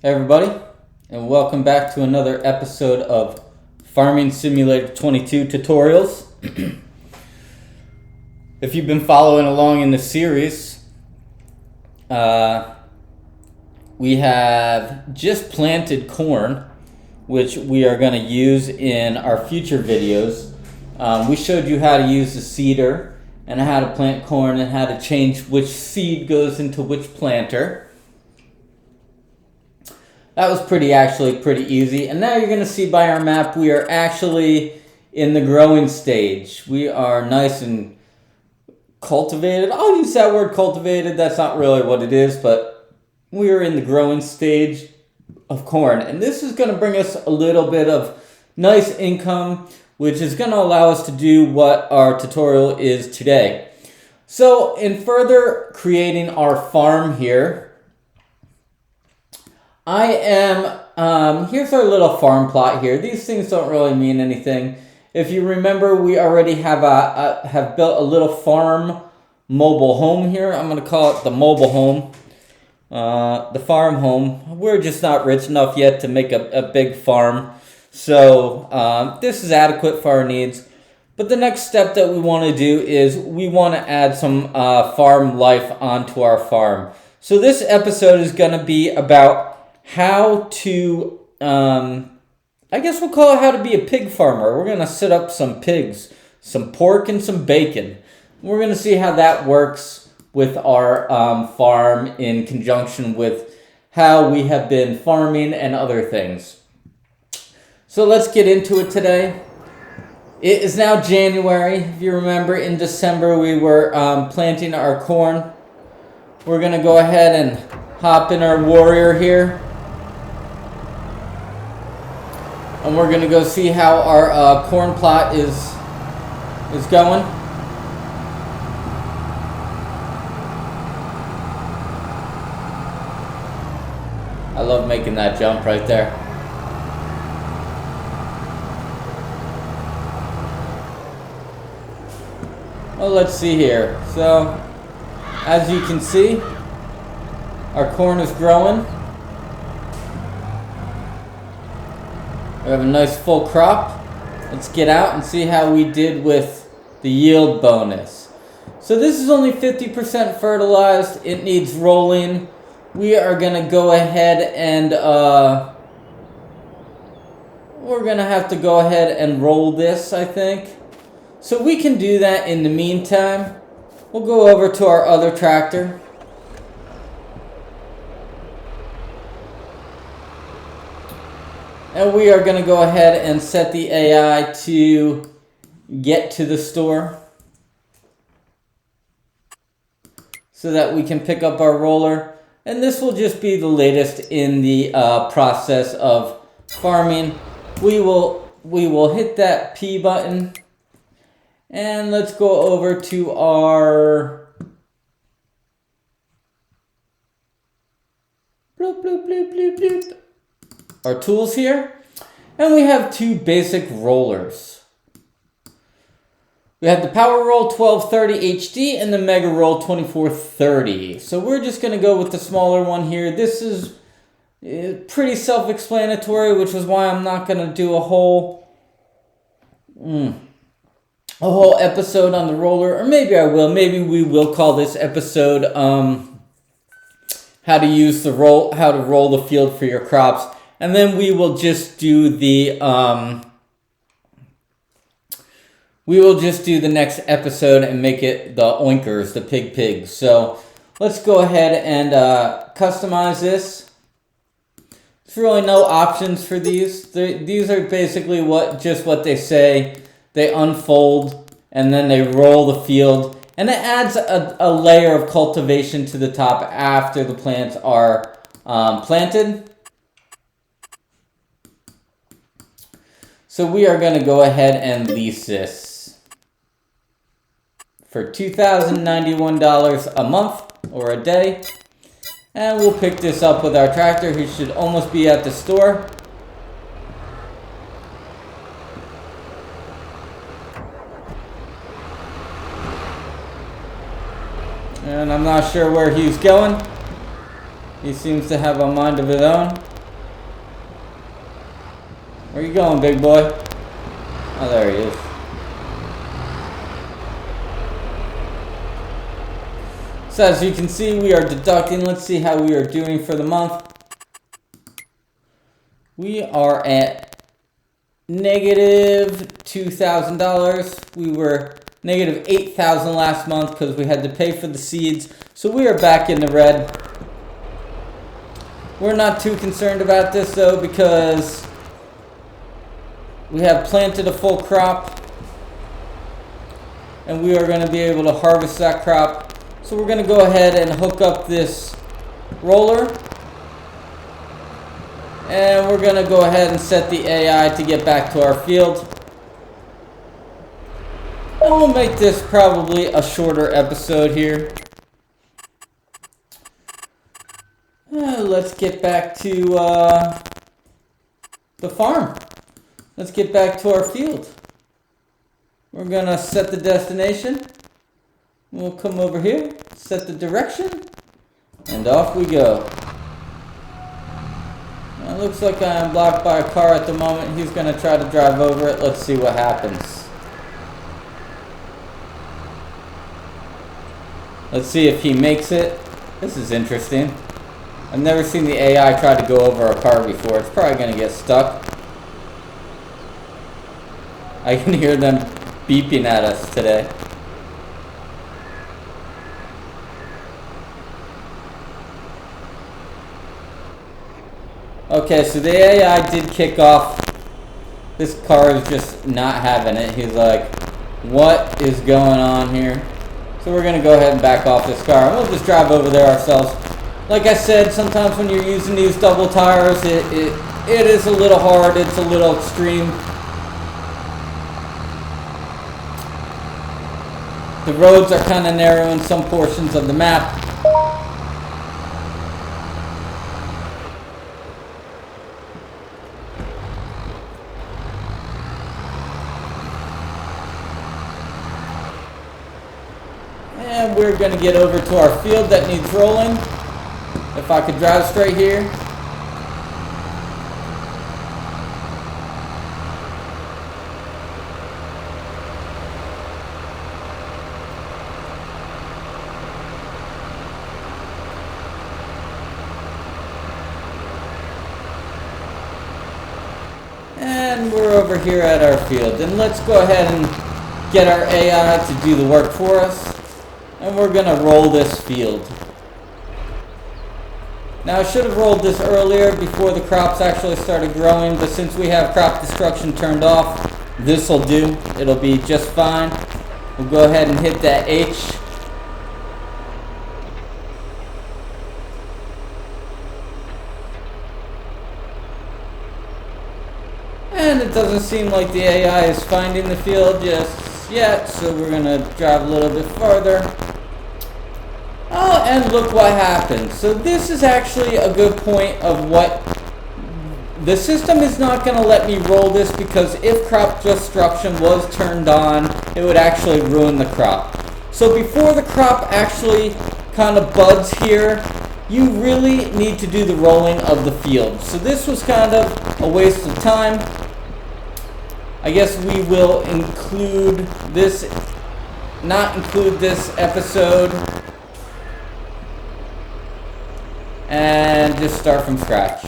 Hey everybody, and welcome back to another episode of Farming Simulator 22 tutorials. If you've been following along in the series, we have just planted corn, which we are going to use in our future videos. We showed you how to use the seeder and how to plant corn and how to change which seed goes into which planter. That was pretty easy. And now you're going to see by our map, we are actually in the growing stage. We are nice and cultivated. I'll use that word cultivated. That's not really what it is, but we are in the growing stage of corn. And this is going to bring us a little bit of nice income, which is going to allow us to do what our tutorial is today. So in further creating our farm here, here's our little farm plot here. These things don't really mean anything. If you remember, we already have built a little farm mobile home here. I'm going to call it the mobile home, the farm home. We're just not rich enough yet to make a big farm. So this is adequate for our needs. But the next step that we want to do is we want to add some farm life onto our farm. So this episode is going to be about how to, I guess we'll call it how to be a pig farmer. We're going to set up some pigs, some pork and some bacon. We're going to see how that works with our farm in conjunction with how we have been farming and other things. So let's get into it today. It is now January. If you remember, in December we were planting our corn. We're going to go ahead and hop in our warrior here. And we're going to go see how our corn plot is going. I love making that jump right there. Well, let's see here. So, as you can see, our corn is growing. We have a nice full crop. Let's get out and see how we did with the yield bonus. So this is only 50% fertilized. It needs rolling. We are going to go ahead and we're going to have to go ahead and roll this, I think. So we can do that in the meantime. We'll go over to our other tractor. And we are going to go ahead and set the AI to get to the store so that we can pick up our roller. And this will just be the latest in the process of farming. We will hit that P button. And let's go over to our bloop, bloop, bloop, bloop, bloop. Our tools here, and we have two basic rollers. We have the Power Roll 1230 HD and the Mega Roll 2430. So we're just going to go with the smaller one here. This is pretty self-explanatory, which is why I'm not going to do a whole episode on the roller, or maybe I will. Maybe we will call this episode how to roll the field for your crops. And then we will just do the next episode and make it the oinkers, the pigs. So let's go ahead and customize this. There's really no options for these. These are basically what they say. They unfold and then they roll the field. And it adds a layer of cultivation to the top after the plants are planted. So we are going to go ahead and lease this for $2,091 a month or a day. And we'll pick this up with our tractor, who should almost be at the store. And I'm not sure where he's going. He seems to have a mind of his own. Where you going, big boy? Oh, there he is. So as you can see, we are deducting. Let's see how we are doing for the month. We are at negative $2,000. We were negative $8,000 last month because we had to pay for the seeds. So we are back in the red. We're not too concerned about this though because we have planted a full crop and we are going to be able to harvest that crop. So we're going to go ahead and hook up this roller and we're going to go ahead and set the AI to get back to our field. And we'll make this probably a shorter episode here. Let's get back to the farm. Let's get back to our field. We're going to set the destination. We'll come over here, set the direction, and off we go. Now, it looks like I am blocked by a car at the moment. He's going to try to drive over it. Let's see what happens. Let's see if he makes it. This is interesting. I've never seen the AI try to go over a car before. It's probably going to get stuck. I can hear them beeping at us today. Okay, so the AI did kick off. This car is just not having it. He's like, what is going on here? So we're going to go ahead and back off this car. And we'll just drive over there ourselves. Like I said, sometimes when you're using these double tires, it is a little hard. It's a little extreme. The roads are kind of narrow in some portions of the map. And we're going to get over to our field that needs rolling. If I could drive straight here. And we're over here at our field. And let's go ahead and get our AI to do the work for us. And we're going to roll this field. Now I should have rolled this earlier before the crops actually started growing, but since we have crop destruction turned off, this will do. It'll be just fine. We'll go ahead and hit that H. And it doesn't seem like the AI is finding the field just yet, so we're going to drive a little bit farther. Oh, and look what happened. So this is actually a good point of what the system is not going to let me roll this because if crop destruction was turned on, it would actually ruin the crop. So before the crop actually kind of buds here, you really need to do the rolling of the field. So this was kind of a waste of time. I guess we will include this, not include this episode, and just start from scratch.